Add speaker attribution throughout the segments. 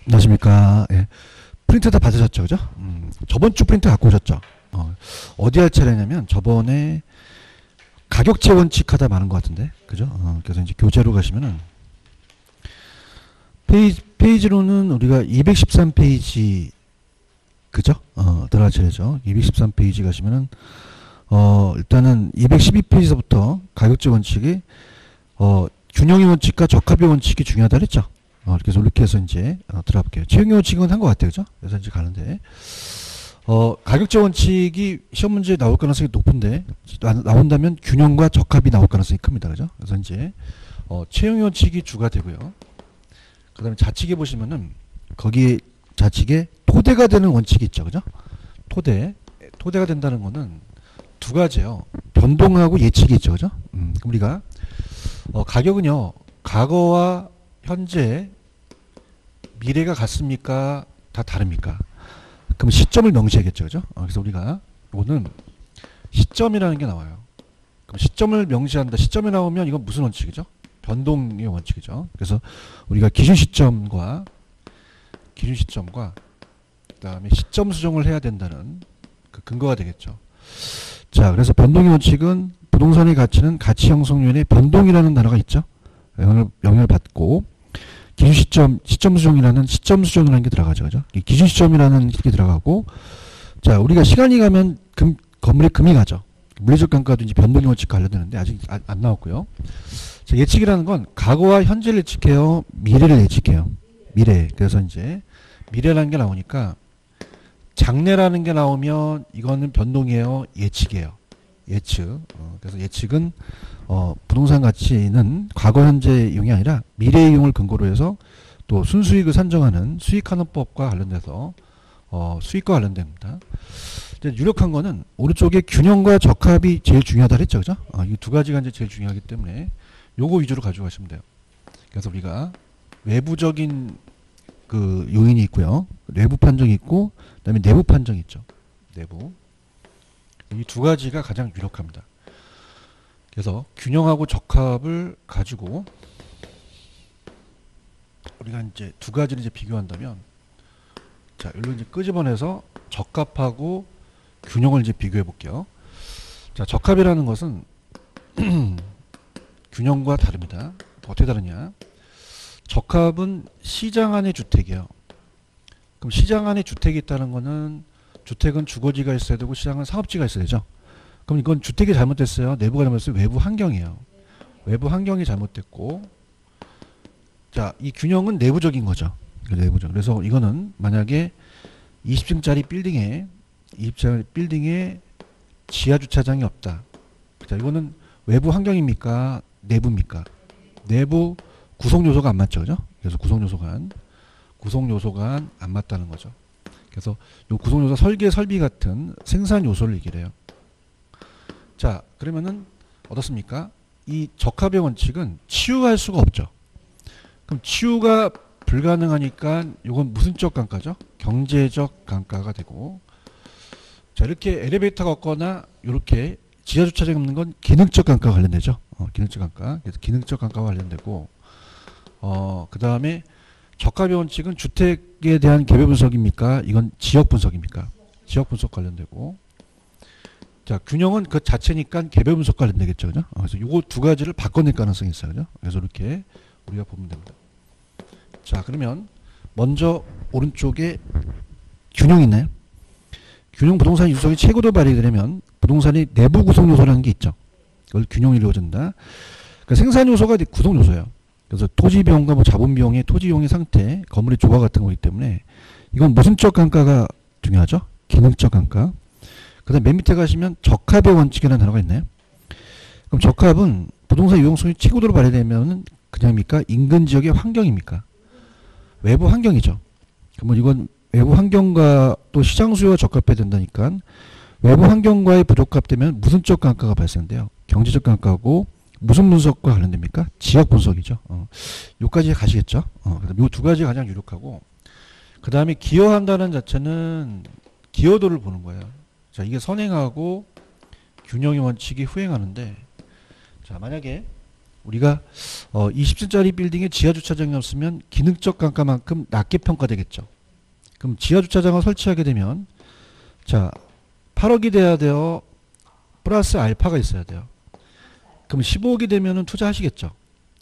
Speaker 1: 안녕하십니까. 예. 프린터 다 받으셨죠, 그죠? 저번 주 프린터 갖고 오셨죠? 어디 할 차례냐면 저번에 가격제 원칙 하다 많은 것 같은데, 그죠? 그래서 이제 교재로 가시면은 페이지로는 우리가 213페이지, 그죠? 들어갈 차례죠. 213페이지 가시면은 일단은 212페이지서부터 가격제 원칙이 균형의 원칙과 적합의 원칙이 중요하다 그랬죠? 그래서 이렇게 해서 이제 들어가 볼게요. 채용의 원칙은 한 것 같아요. 그죠? 그래서 이제 가는데, 가격제 원칙이 시험 문제에 나올 가능성이 높은데, 나온다면 균형과 적합이 나올 가능성이 큽니다. 그죠? 그래서 이제, 채용의 원칙이 주가 되고요. 그 다음에 좌측에 보시면은, 거기에 좌측에 토대가 되는 원칙이 있죠. 그죠? 토대가 된다는 거는 두 가지예요. 변동하고 예측이 있죠. 그죠? 그럼 우리가, 가격은요, 과거와 현재 미래가 같습니까? 다 다릅니까? 그럼 시점을 명시해야겠죠. 그죠? 그래서 우리가 이거는 시점이라는 게 나와요. 그럼 시점을 명시한다. 시점이 나오면 이건 무슨 원칙이죠? 변동의 원칙이죠. 그래서 우리가 기준 시점과 그다음에 시점 수정을 해야 된다는 그 근거가 되겠죠. 자, 그래서 변동의 원칙은 부동산의 가치는 가치 형성률의 변동이라는 단어가 있죠. 영향을 받고 기준 시점 수정이라는 게 들어가죠. 그죠? 기준 시점이라는 게 들어가고, 자, 우리가 시간이 가면 건물의 금이 가죠. 물리적 감가도 이제 변동의 원칙 관련되는데 아직 안 나왔고요. 자, 예측이라는 건 과거와 현재를 예측해요, 미래를 예측해요. 미래. 그래서 이제 미래라는 게 나오니까 장래라는 게 나오면 이거는 변동이에요, 예측이에요. 예측. 그래서 예측은 부동산 가치는 과거 현재 이용이 아니라 미래 이용을 근거로 해서 또 순수익을 산정하는 수익환원법과 관련돼서 수익과 관련됩니다. 이제 유력한 거는 오른쪽에 균형과 적합이 제일 중요하다 그랬죠, 그죠? 이 두 가지가 이제 제일 중요하기 때문에 요거 위주로 가져가시면 돼요. 그래서 우리가 외부적인 그 요인이 있고요, 내부 판정이 있고, 그다음에 내부 판정이 있죠. 내부. 이 두 가지가 가장 유력합니다. 그래서 균형하고 적합을 가지고 우리가 이제 두 가지를 이제 비교한다면, 자, 여기로 이제 끄집어내서 적합하고 균형을 이제 비교해 볼게요. 자, 적합이라는 것은 균형과 다릅니다. 어떻게 다르냐? 적합은 시장 안의 주택이에요. 그럼 시장 안에 주택이 있다는 거는 주택은 주거지가 있어야 되고 시장은 상업지가 있어야 되죠. 그럼 이건 주택이 잘못됐어요, 내부가 잘못됐어요, 외부 환경이에요. 외부 환경이 잘못됐고, 자, 이 균형은 내부적인 거죠. 내부적. 그래서 이거는 만약에 20층짜리 빌딩에 지하 주차장이 없다. 자, 이거는 외부 환경입니까? 내부입니까? 내부 구성 요소가 안 맞죠, 그죠? 그래서 구성 요소가 안 맞다는 거죠. 그래서 요 구성 요소 설비 같은 생산 요소를 얘기를 해요. 자, 그러면은 어떻습니까? 이 적합의 원칙은 치유할 수가 없죠. 그럼 치유가 불가능하니까 이건 무슨 적 감가죠? 경제적 감가가 되고, 자, 이렇게 엘리베이터가 없거나 이렇게 지하 주차장이 없는 건 기능적 감가가 관련되죠. 기능적 감가. 그래서 기능적 감가가 관련되고, 그 다음에 적합의 원칙은 주택에 대한 개별 분석입니까? 이건 지역 분석입니까? 지역 분석 관련되고, 자, 균형은 그 자체니까 개별 분석 관련되겠죠. 그죠? 그래서 요거 두 가지를 바꿔낼 가능성이 있어요. 그죠? 그래서 이렇게 우리가 보면 됩니다. 자, 그러면 먼저 오른쪽에 균형이 있나요? 균형 부동산 유성이 최고로 발휘되려면 부동산의 내부 구성 요소라는 게 있죠. 그걸 균형이 이루어진다. 그러니까 생산 요소가 구성 요소예요. 그래서 토지 비용과 뭐 자본 비용의 토지 이용의 상태, 건물의 조화 같은 거기 때문에 이건 무슨적 감가가 중요하죠? 기능적 감가. 그 다음 맨 밑에 가시면 적합의 원칙이라는 단어가 있나요? 그럼 적합은 부동산 유용성이 최고도로 발휘되면 그냥입니까? 인근 지역의 환경입니까? 외부 환경이죠. 그러면 이건 외부 환경과 또 시장 수요가 적합해야 된다니까 외부 환경과의 부적합되면 무슨적 감가가 발생돼요. 경제적 감가고 무슨 분석과 관련됩니까? 지역 분석이죠. 요까지 가시겠죠. 그다음 요 두 가지가 가장 유력하고, 그 다음에 기여한다는 자체는 기여도를 보는 거예요. 자, 이게 선행하고 균형의 원칙이 후행하는데, 자, 만약에 우리가 20층짜리 빌딩에 지하 주차장이 없으면 기능적 감가만큼 낮게 평가되겠죠. 그럼 지하 주차장을 설치하게 되면 자 8억이 돼야 돼요. 플러스 알파가 있어야 돼요. 그럼 15억이 되면은 투자하시겠죠.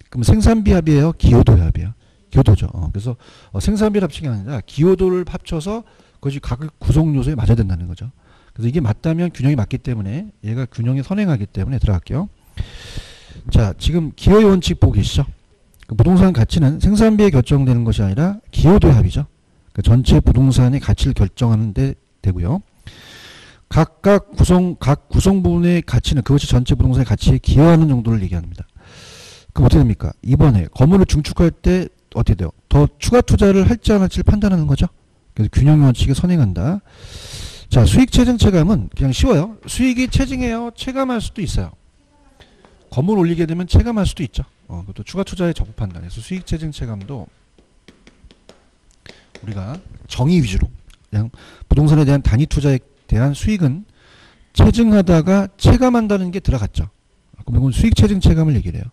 Speaker 1: 그럼 생산비 합이에요? 기여도 합이에요? 기여도죠. 그래서 생산비 합치기 아니라 기여도를 합쳐서 그것이 각 구성 요소에 맞아야 된다는 거죠. 그래서 이게 맞다면 균형이 맞기 때문에 얘가 균형에 선행하기 때문에 들어갈게요. 자, 지금 기여의 원칙 보고 계시죠? 그 부동산 가치는 생산비에 결정되는 것이 아니라 기여도의 합이죠. 그 전체 부동산의 가치를 결정하는 데 되고요. 각 구성 부분의 가치는 그것이 전체 부동산의 가치에 기여하는 정도를 얘기합니다. 그럼 어떻게 됩니까? 이번에 건물을 중축할 때 어떻게 돼요? 더 추가 투자를 할지 안 할지를 판단하는 거죠. 그래서 균형 원칙에 선행한다. 자, 수익 체증 체감은 그냥 쉬워요. 수익이 체증해요. 체감할 수도 있어요. 건물 올리게 되면 체감할 수도 있죠. 그것도 추가 투자에 적합한다. 그래서 수익 체증 체감도 우리가 정의 위주로 그냥 부동산에 대한 단위 투자에 대한 수익은 체증하다가 체감한다는 게 들어갔죠. 그럼 이건 수익 체증 체감을 얘기를 해요.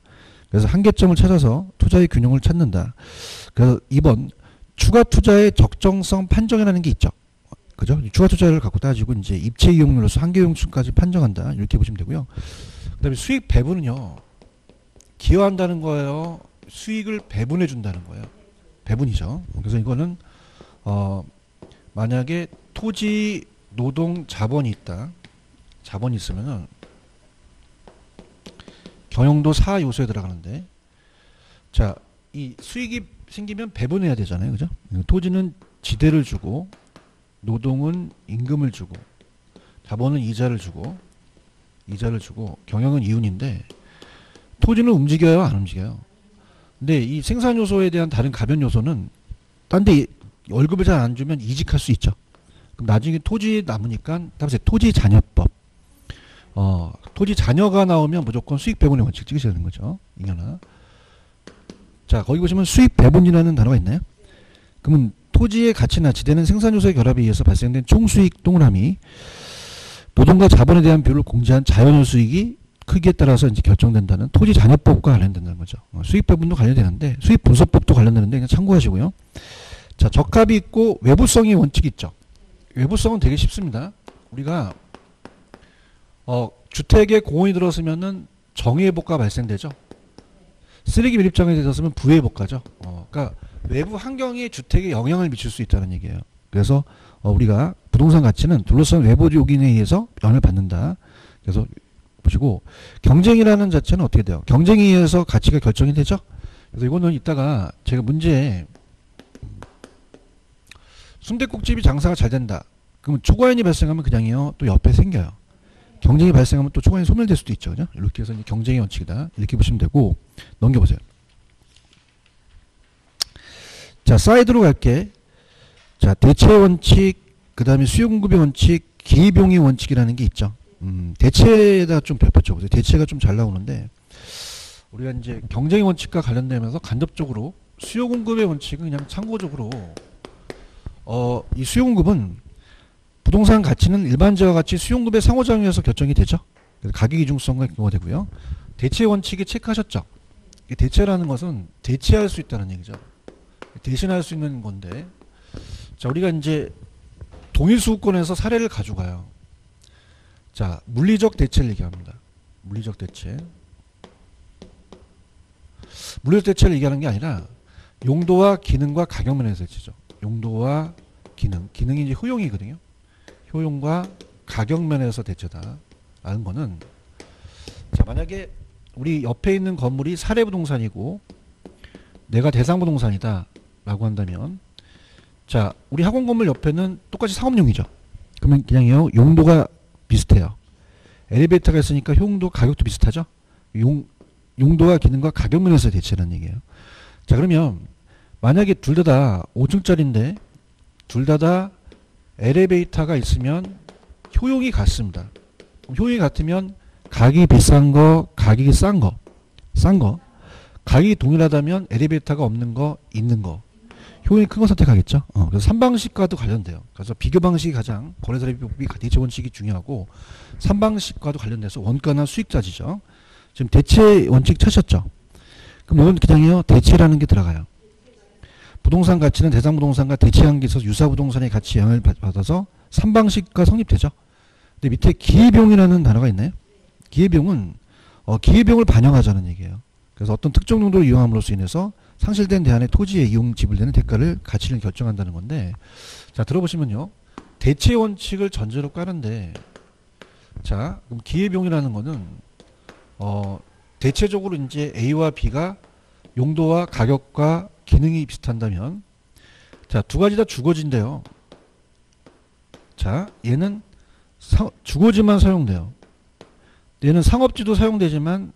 Speaker 1: 그래서 한계점을 찾아서 투자의 균형을 찾는다. 그래서 2번 추가 투자의 적정성 판정이라는 게 있죠. 그죠? 추가 투자를 갖고 따지고 이제 입체 이용률로서 한계 이용층까지 판정한다. 이렇게 보시면 되고요. 그 다음에 수익 배분은요. 기여한다는 거예요. 수익을 배분해 준다는 거예요. 배분이죠. 그래서 이거는 만약에 토지, 노동, 자본이 있다. 자본이 있으면은 경영도 4 요소에 들어가는데 자, 이 수익이 생기면 배분해야 되잖아요. 그죠? 토지는 지대를 주고 노동은 임금을 주고 자본은 이자를 주고 경영은 이윤인데 토지는 움직여요? 안 움직여요? 근데 이 생산 요소에 대한 다른 가변 요소는 딴 데 월급을 잘 안 주면 이직할 수 있죠. 그럼 나중에 토지 남으니까 다음에 토지 잔여법. 토지 잔여가 나오면 무조건 수익 배분의 원칙 찍으셔야 되는 거죠. 이거나. 자, 거기 보시면 수익 배분이라는 단어가 있나요? 그러면 토지의 가치나 지대는 생산 요소의 결합에 의해서 발생된 총수익 동그라미 노동과 자본에 대한 비율을 공제한 자연의 수익이 크기에 따라서 이제 결정된다는 토지 잔여법과 관련된다는 거죠. 수익 배분도 관련되는데 수익 분석법도 관련되는데 그냥 참고하시고요. 자, 적합이 있고 외부성의 원칙이 있죠. 외부성은 되게 쉽습니다. 우리가 주택에 공원이 들어서면은 정의회복가 발생되죠. 쓰레기 밀입장에 들어서면 부회복가죠. 그러니까 외부 환경이 주택에 영향을 미칠 수 있다는 얘기예요. 그래서 우리가 부동산 가치는 둘러싼 외부 요인에 의해서 영향을 받는다. 그래서 보시고 경쟁이라는 자체는 어떻게 돼요? 경쟁에 의해서 가치가 결정이 되죠. 그래서 이거는 이따가 제가 문제에 순댓국집이 장사가 잘 된다. 그러면 초과인이 발생하면 그냥요 또 옆에 생겨요. 경쟁이 발생하면 또 초과인이 소멸될 수도 있죠. 그죠? 이렇게 해서 이제 경쟁의 원칙이다. 이렇게 보시면 되고 넘겨보세요. 자, 사이드로 갈게. 자, 대체 원칙, 그 다음에 수요 공급의 원칙, 기입용의 원칙이라는 게 있죠. 대체에다 좀 펼쳐보세요. 대체가 좀 잘 나오는데 우리가 이제 경쟁의 원칙과 관련되면서 간접적으로 수요 공급의 원칙은 그냥 참고적으로 이 수요 공급은 부동산 가치는 일반지와 같이 수요 공급의 상호작용에서 결정이 되죠. 그래서 가격 이중성과 경우가 되고요. 대체 원칙에 체크하셨죠. 대체라는 것은 대체할 수 있다는 얘기죠. 대신할 수 있는 건데 자, 우리가 이제 동일 수급권에서 사례를 가져가요. 자, 물리적 대체를 얘기합니다. 물리적 대체. 물리적 대체를 얘기하는 게 아니라 용도와 기능과 가격면에서 대체죠. 용도와 기능. 기능이 이제 효용이거든요. 효용과 가격면에서 대체다. 라는 거는 자, 만약에 우리 옆에 있는 건물이 사례부동산이고 내가 대상부동산이다 라고 한다면 자, 우리 학원 건물 옆에는 똑같이 상업용이죠. 그러면 그냥요 용도가 비슷해요. 엘리베이터가 있으니까 효용도 가격도 비슷하죠. 용도와 기능과 가격면에서 대체라는 얘기예요. 자, 그러면 만약에 둘 다 5층짜리인데 둘 다 엘리베이터가 있으면 효용이 같습니다. 효용이 같으면 가격이 비싼 거, 가격이 싼 거. 가격이 동일하다면 엘리베이터가 없는 거, 있는 거. 효용이 큰 거 선택하겠죠. 그래서 3방식과도 관련돼요. 그래서 비교 방식이 가장 거래대비법이 대체 원칙이 중요하고 3방식과도 관련돼서 원가나 수익 따지죠. 지금 대체 원칙 찾으셨죠. 그럼 이건 그냥요 대체라는 게 들어가요. 부동산 가치는 대상 부동산과 대체한 게 있어서 유사 부동산의 가치 영향을 받아서 3방식과 성립되죠. 근데 밑에 기회비용이라는 단어가 있나요? 기회비용은 기회비용을 반영하자는 얘기예요. 그래서 어떤 특정 용도로 이용함으로써 인해서 상실된 대안의 토지에 이용 지불되는 대가를 가치를 결정한다는 건데, 자 들어보시면요 대체 원칙을 전제로 까는데, 자 그럼 기회비용이라는 거는 대체적으로 이제 A와 B가 용도와 가격과 기능이 비슷한다면, 자 두 가지 다 주거지인데요. 자 얘는 주거지만 사용돼요. 얘는 상업지도 사용되지만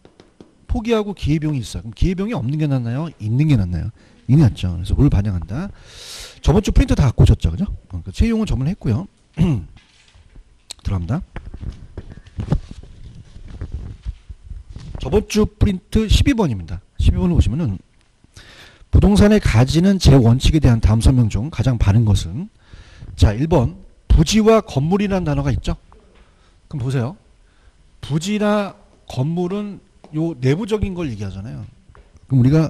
Speaker 1: 포기하고 기회비용이 있어요. 그럼 기회비용이 없는 게 낫나요? 있는 게 낫나요? 이게 낫죠. 그래서 뭘 반영한다. 저번 주 프린트 다 갖고 오셨죠, 그죠? 채용은 저번에 했고요. 들어갑니다. 저번 주 프린트 12번입니다. 12번을 보시면은 부동산의 가지는 제 원칙에 대한 다음 설명 중 가장 바른 것은, 자 1번 부지와 건물이라는 단어가 있죠. 그럼 보세요. 부지나 건물은 요 내부적인 걸 얘기하잖아요. 그럼 우리가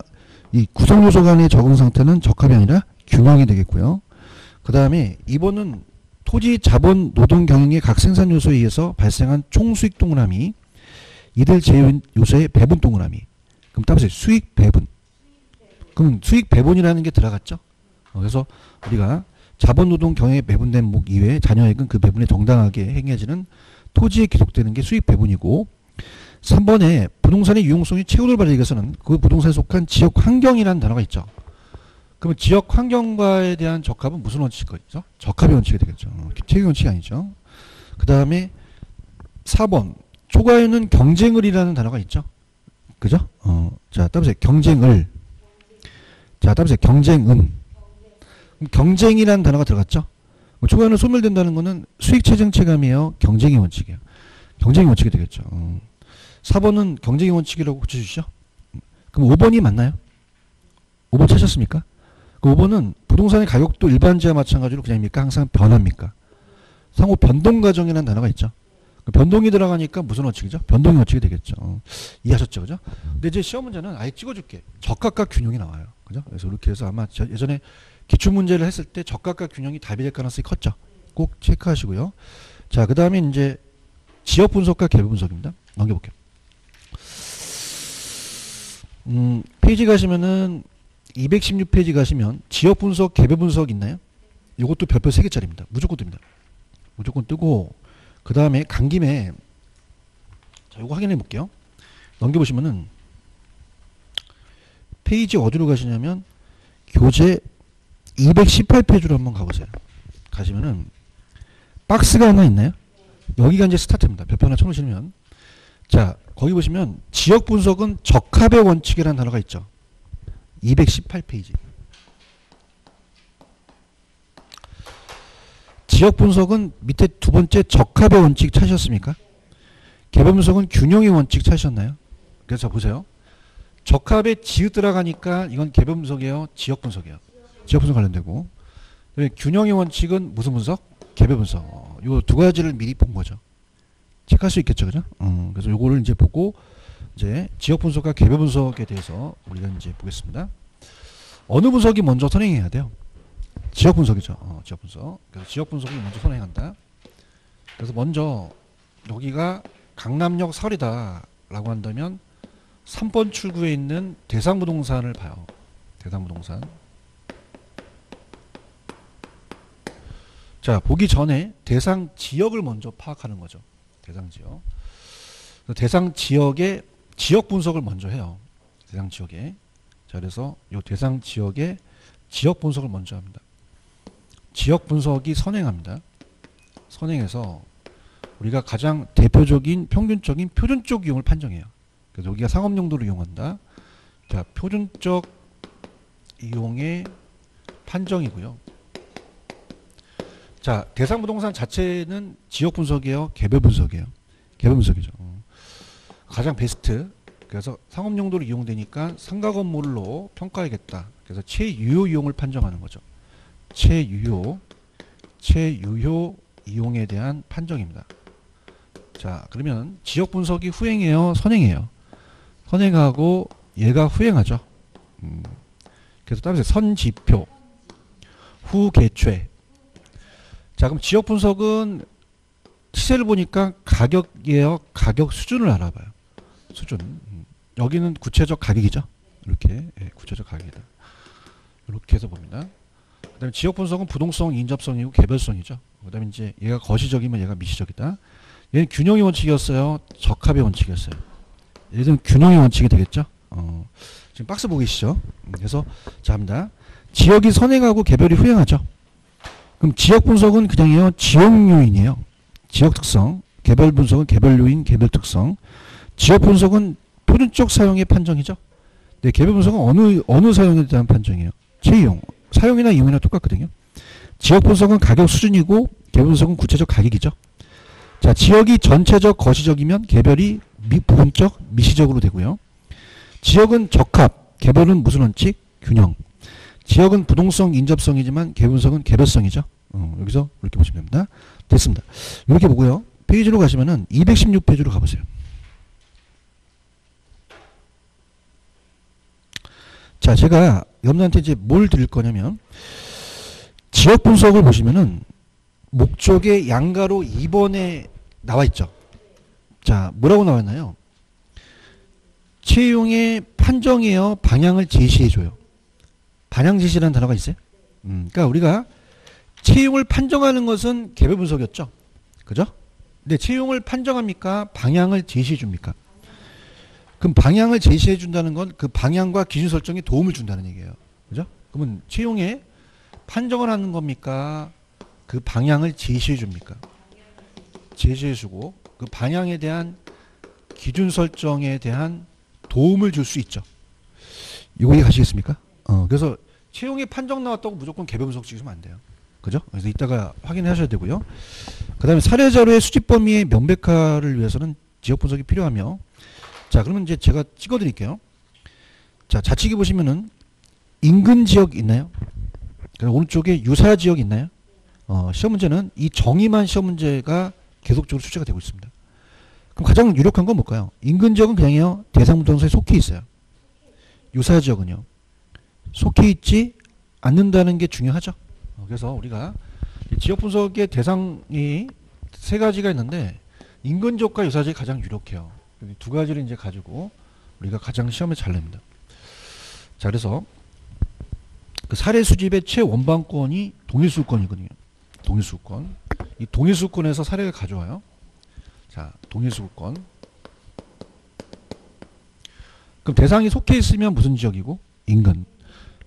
Speaker 1: 이 구성 요소 간의 적응 상태는 적합이 아니라 균형이 되겠고요. 그 다음에 2번은 토지, 자본, 노동 경영의 각 생산 요소에 의해서 발생한 총 수익 동그라미, 이들 제휴 요소의 배분 동그라미. 그럼 따라서 수익 배분. 그럼 수익 배분이라는 게 들어갔죠. 그래서 우리가 자본, 노동 경영에 배분된 목 이외에 자녀에겐 그 배분에 정당하게 행해지는 토지에 기록되는 게 수익 배분이고, 3번에 부동산의 유용성이 최고를 발휘하기 위해서는 그 부동산에 속한 지역 환경이라는 단어가 있죠. 그러면 지역 환경과에 대한 적합은 무슨 원칙이죠? 적합의 원칙이 되겠죠. 최고 원칙이 아니죠. 그 다음에 4번 초과에는 경쟁을이라는 단어가 있죠. 그죠? 자 따보세요. 경쟁을. 자 따보세요. 경쟁은. 경쟁이라는 단어가 들어갔죠. 초과에는 소멸된다는 거는 수익 체증 체감이에요. 경쟁의 원칙이에요. 경쟁의 원칙이 되겠죠. 4번은 경쟁의 원칙이라고 고쳐주시죠. 그럼 5번이 맞나요? 5번 찾았습니까? 그 5번은 부동산의 가격도 일반지와 마찬가지로 그냥입니까? 항상 변합니까? 상호 변동 과정이라는 단어가 있죠. 변동이 들어가니까 무슨 원칙이죠? 변동의 원칙이 되겠죠. 이해하셨죠? 그죠? 근데 이제 시험 문제는 아예 찍어줄게. 적합과 균형이 나와요. 그죠? 그래서 이렇게 해서 아마 예전에 기출문제를 했을 때 적합과 균형이 답이 될 가능성이 컸죠. 꼭 체크하시고요. 자, 그 다음에 이제 지역 분석과 개별 분석입니다. 넘겨볼게요. 페이지 가시면은 216페이지 가시면 지역 분석, 개별 분석 있나요? 이것도 별표 3개짜리입니다. 무조건 뜹니다. 무조건 뜨고, 그 다음에 간 김에 자, 이거 확인해 볼게요. 넘겨보시면은 페이지 어디로 가시냐면 교재 218페이지로 한번 가보세요. 가시면은 박스가 하나 있나요? 여기가 이제 스타트입니다. 별표 하나 쳐놓으시면, 자 거기 보시면 지역 분석은 적합의 원칙이라는 단어가 있죠. 218페이지. 지역 분석은 밑에 두 번째 적합의 원칙 찾으셨습니까? 개별 분석은 균형의 원칙 찾으셨나요? 그래서 보세요. 적합에 지읒 들어가니까 이건 개별 분석이에요, 지역 분석이에요. 지역 분석 관련되고, 균형의 원칙은 무슨 분석? 개별 분석. 요 두 가지를 미리 본 거죠. 체크할 수 있겠죠, 그죠? 그래서 요거를 이제 보고 이제 지역 분석과 개별 분석에 대해서 우리가 이제 보겠습니다. 어느 분석이 먼저 선행해야 돼요? 지역 분석이죠. 지역 분석. 그래서 지역 분석이 먼저 선행한다. 그래서 먼저 여기가 강남역 설이다라고 한다면 3번 출구에 있는 대상부동산을 봐요. 대상부동산. 자, 보기 전에 대상 지역을 먼저 파악하는 거죠. 대상 지역. 대상 지역의 지역 분석을 먼저 해요. 대상 지역에. 자, 그래서 이 대상 지역의 지역 분석을 먼저 합니다. 지역 분석이 선행합니다. 선행해서 우리가 가장 대표적인 평균적인 표준적 이용을 판정해요. 그래서 여기가 상업 용도로 이용한다. 자, 표준적 이용의 판정이고요. 자, 대상 부동산 자체는 지역 분석이에요, 개별 분석이에요. 개별 분석이죠. 가장 베스트. 그래서 상업 용도로 이용되니까 상가 건물로 평가하겠다. 그래서 최유효 이용을 판정하는 거죠. 최유효 이용에 대한 판정입니다. 자, 그러면 지역 분석이 후행해요, 선행해요? 선행하고 얘가 후행하죠. 그래서 따라서 선지표, 후계최. 자, 그럼 지역 분석은 시세를 보니까 가격이에요. 가격 수준을 알아봐요. 수준. 여기는 구체적 가격이죠. 이렇게 구체적 가격이다. 이렇게 해서 봅니다. 그다음에 지역 분석은 부동성, 인접성이고 개별성이죠. 그다음에 이제 얘가 거시적이면 얘가 미시적이다. 얘는 균형의 원칙이었어요. 적합의 원칙이었어요. 얘는 균형의 원칙이 되겠죠. 지금 박스 보고 계시죠? 그래서 자 합니다. 지역이 선행하고 개별이 후행하죠. 그럼 지역 분석은 그냥요 지역 요인이에요. 지역 특성. 개별 분석은 개별 요인, 개별 특성. 지역 분석은 표준적 사용의 판정이죠. 네, 개별 분석은 어느 사용에 대한 판정이에요. 채용. 사용이나 이용이나 똑같거든요. 지역 분석은 가격 수준이고 개별 분석은 구체적 가격이죠. 자, 지역이 전체적 거시적이면 개별이 부분적 미시적으로 되고요. 지역은 적합, 개별은 무슨 원칙? 균형. 지역은 부동성, 인접성이지만 개별 분석은 개별성이죠. 여기서 이렇게 보시면 됩니다. 됐습니다. 이렇게 보고요. 페이지로 가시면은 216페이지로 가보세요. 자, 제가 여러분한테 이제 뭘 드릴 거냐면 지역 분석을 보시면은 목적의 양가로 2번에 나와 있죠. 자, 뭐라고 나왔나요? 채용의 판정이에요. 방향을 제시해줘요. 방향 제시라는 단어가 있어요. 그러니까 우리가 채용을 판정하는 것은 개별 분석이었죠. 그죠? 근데 채용을 판정합니까? 방향을 제시해 줍니까? 그럼 방향을 제시해 준다는 건 그 방향과 기준 설정에 도움을 준다는 얘기예요. 그죠? 그러면 채용에 판정을 하는 겁니까? 그 방향을 제시해 줍니까? 제시해 주고 그 방향에 대한 기준 설정에 대한 도움을 줄 수 있죠. 이거 이해가시겠습니까? 그래서 채용에 판정 나왔다고 무조건 개별 분석 찍으시면 안 돼요. 그죠? 그래서 이따가 확인하셔야 되고요. 그 다음에 사례 자료의 수집 범위의 명백화를 위해서는 지역 분석이 필요하며, 자, 그러면 이제 제가 찍어 드릴게요. 자, 좌측에 보시면은 인근 지역 있나요? 오른쪽에 유사 지역 있나요? 시험 문제는 이 정의만 시험 문제가 계속적으로 출제가 되고 있습니다. 그럼 가장 유력한 건 뭘까요? 인근 지역은 그냥요 대상 부동산에 속해 있어요. 유사 지역은요 속해 있지 않는다는 게 중요하죠. 그래서 우리가 지역 분석의 대상이 세 가지가 있는데 인근 지역과 유사 지역이 가장 유력해요. 두 가지를 이제 가지고 우리가 가장 시험에 잘 냅니다. 자, 그래서 그 사례 수집의 최원방권이 동일수권이거든요. 동일수권. 이 동일수권에서 사례를 가져와요. 자, 동일수권. 그럼 대상이 속해 있으면 무슨 지역이고? 인근.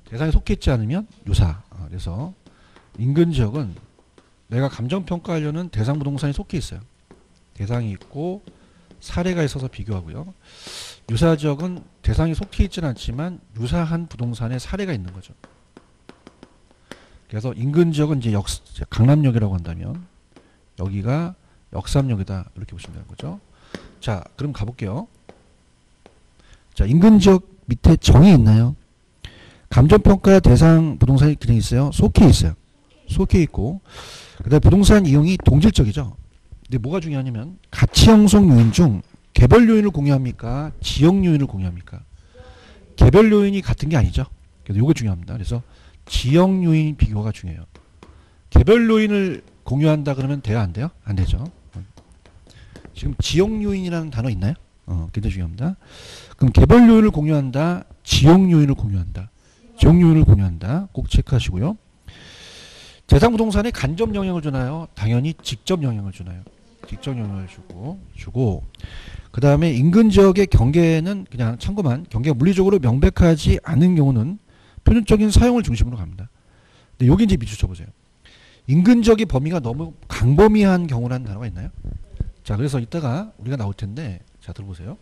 Speaker 1: 대상이 속해 있지 않으면 유사. 그래서 인근 지역은 내가 감정평가하려는 대상 부동산이 속해 있어요. 대상이 있고 사례가 있어서 비교하고요. 유사 지역은 대상이 속해 있지는 않지만 유사한 부동산의 사례가 있는 거죠. 그래서 인근 지역은 이제 강남역이라고 한다면 여기가 역삼역이다 이렇게 보시면 되는 거죠. 자, 그럼 가볼게요. 자, 인근 지역 밑에 정이 있나요? 감정평가 대상 부동산이 그냥 있어요? 속해 있어요. 속해 있고 그다음에 부동산 이용이 동질적이죠. 근데 뭐가 중요하냐면 가치 형성 요인 중 개별 요인을 공유합니까? 지역 요인을 공유합니까? 개별 요인이 같은 게 아니죠. 그래서 이게 중요합니다. 그래서 지역 요인 비교가 중요해요. 개별 요인을 공유한다 그러면 돼요? 안 돼요? 안 되죠. 지금 지역 요인이라는 단어 있나요? 굉장히 중요합니다. 그럼 개별 요인을 공유한다. 지역 요인을 공유한다. 지역 요인을 공유한다. 꼭 체크하시고요. 대상 부동산에 간접 영향을 주나요? 당연히 직접 영향을 주나요? 직접 영향을 주고 그 다음에 인근 지역의 경계는 그냥 참고만 경계가 물리적으로 명백하지 않은 경우는 표준적인 사용을 중심으로 갑니다. 근데 여기 이제 밑줄 쳐보세요. 인근 지역의 범위가 너무 강범위한 경우라는 단어가 있나요? 자, 그래서 이따가 우리가 나올 텐데 자, 들어보세요.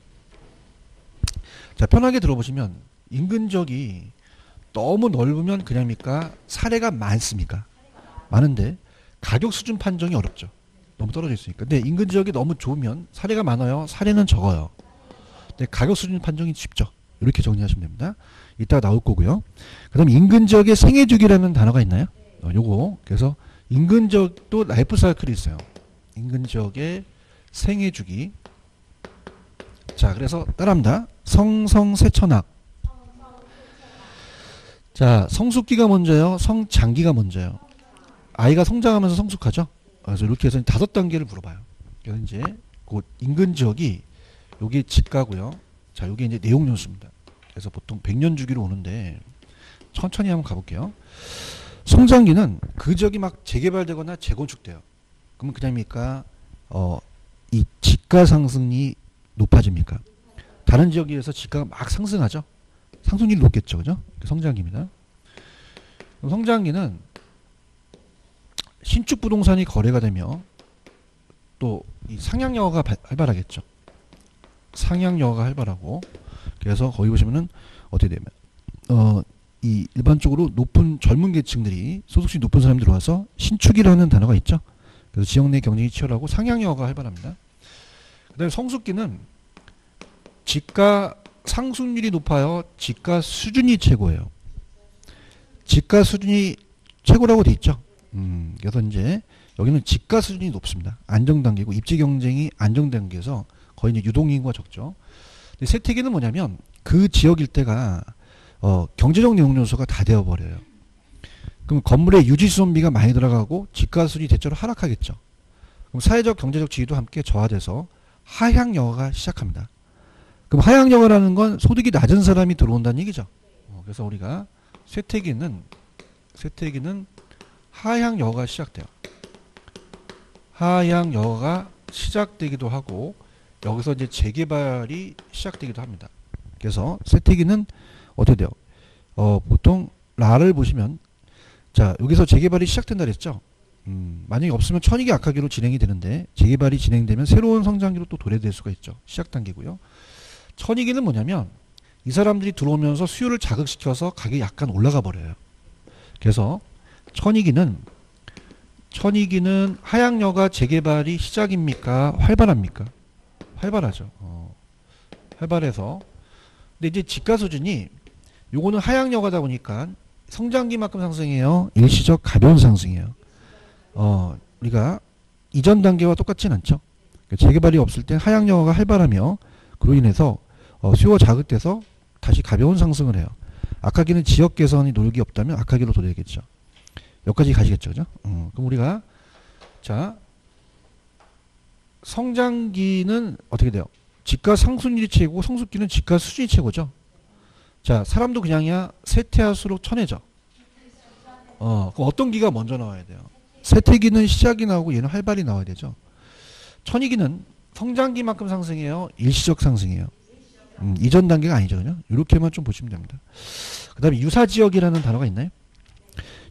Speaker 1: 자, 편하게 들어보시면 인근 지역이 너무 넓으면 그냥입니까? 사례가 많습니까? 많은데 가격 수준 판정이 어렵죠. 너무 떨어져 있으니까. 근데 인근 지역이 너무 좋으면 사례가 많아요. 사례는 적어요. 근데 가격 수준 판정이 쉽죠. 이렇게 정리하시면 됩니다. 이따가 나올 거고요. 그 다음에 인근 지역의 생애주기라는 단어가 있나요? 요거. 그래서 인근 지역도 라이프 사이클이 있어요. 인근 지역의 생애주기. 자, 그래서 따라합니다. 성성세천학. 자, 성숙기가 먼저요, 성장기가 먼저요. 아이가 성장하면서 성숙하죠. 그래서 이렇게 해서 5단계를 물어봐요. 그래서 이제 그 인근 지역이 요게 직가고요. 자, 요게 이제 내용 연수입니다. 그래서 보통 100년 주기로 오는데 천천히 한번 가볼게요. 성장기는 그 지역이 막 재개발되거나 재건축돼요. 그러면 그냥입니까? 이 집가 상승이 높아집니까? 다른 지역에 비해서 집가가 막 상승하죠. 상승률이 높겠죠, 그죠? 성장기입니다. 그럼 성장기는 신축 부동산이 거래가 되며 또 이 상향여가가 활발하겠죠. 상향여가가 활발하고 그래서 거기 보시면은 어떻게 되면 이 일반적으로 높은 젊은 계층들이 소득층이 높은 사람들이 와서 신축이라는 단어가 있죠. 그래서 지역 내 경쟁이 치열하고 상향여가가 활발합니다. 그다음에 성숙기는 집가 상승률이 높아요. 집가 수준이 최고예요. 집가 수준이 최고라고 돼 있죠. 그래서 이제 여기는 집가 수준이 높습니다. 안정 단계고 입지 경쟁이 안정 단계에서 거의 이제 유동인구가 적죠. 근데 세태기는 뭐냐면 그 지역 일대가 경제적 내용 요소가 다 되어버려요. 그럼 건물의 유지 수선비가 많이 들어가고 집가 수준이 대체로 하락하겠죠. 그럼 사회적 경제적 지위도 함께 저하돼서 하향여가가 시작합니다. 그럼 하향여가라는 건 소득이 낮은 사람이 들어온다는 얘기죠. 그래서 우리가 쇠퇴기는 하향여가가 시작돼요. 하향여가가 시작되기도 하고 여기서 이제 재개발이 시작되기도 합니다. 그래서 쇠퇴기는 어떻게 돼요? 보통 라를 보시면 자 여기서 재개발이 시작된다 그랬죠. 만약에 없으면 천익이 악하기로 진행이 되는데 재개발이 진행되면 새로운 성장기로 또 도래될 수가 있죠. 시작 단계고요. 천익기는 뭐냐면 이 사람들이 들어오면서 수요를 자극시켜서 가격이 약간 올라가 버려요. 그래서 천익기는 하향여가 재개발이 시작입니까? 활발합니까? 활발하죠. 활발해서 근데 이제 집가 수준이 요거는 하향여가다 보니까 성장기만큼 상승해요. 일시적 가벼운 상승이에요. 우리가 이전 단계와 똑같진 않죠. 재개발이 없을 땐 하향여가가 활발하며 그로 인해서 수요가 자극돼서 다시 가벼운 상승을 해요. 악하기는 지역 개선이 노력이 없다면 악하기로 도래하겠죠. 여기까지 가시겠죠, 그죠? 그럼 우리가 자 성장기는 어떻게 돼요? 집가 상승률이 최고, 성숙기는 집가 수준이 최고죠. 자 사람도 그냥이야 쇠퇴할수록 천해져. 그럼 어떤 기가 먼저 나와야 돼요? 쇠퇴기는 시작이 나오고 얘는 활발히 나와야 되죠. 천이기는 성장기만큼 상승해요. 일시적 상승이에요. 이전 단계가 아니죠, 그죠? 이렇게만 좀 보시면 됩니다. 그 다음에 유사지역이라는 단어가 있나요?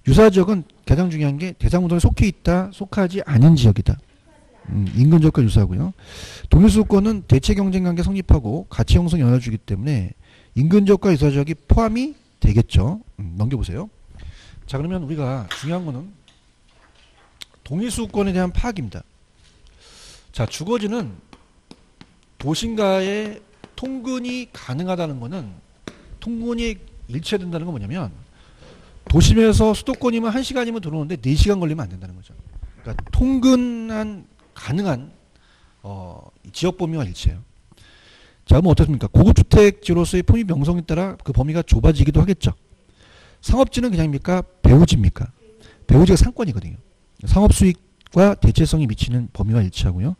Speaker 1: 유사지역은 가장 중요한 게 대상운동에 속해 있다, 속하지 않은 지역이다. 인근지역과 유사하고요. 동일수권은 대체 경쟁관계 성립하고 가치 형성 영향을 주기 때문에 인근지역과 유사지역이 포함이 되겠죠. 넘겨보세요. 자 그러면 우리가 중요한 거는 동일수권에 대한 파악입니다. 자 주거지는 도심과의 통근이 가능하다는 거는 통근이 일치된다는 건 뭐냐면 도심에서 수도권이면 1시간이면 들어오는데 4시간 걸리면 안 된다는 거죠. 그러니까 통근한 가능한 지역 범위와 일치해요. 자 그럼 어떻습니까? 고급주택지로서의 품위 명성에 따라 그 범위가 좁아지기도 하겠죠. 상업지는 그냥입니까? 배우지입니까? 배우지가 상권이거든요. 상업수익과 대체성이 미치는 범위와 일치하고요.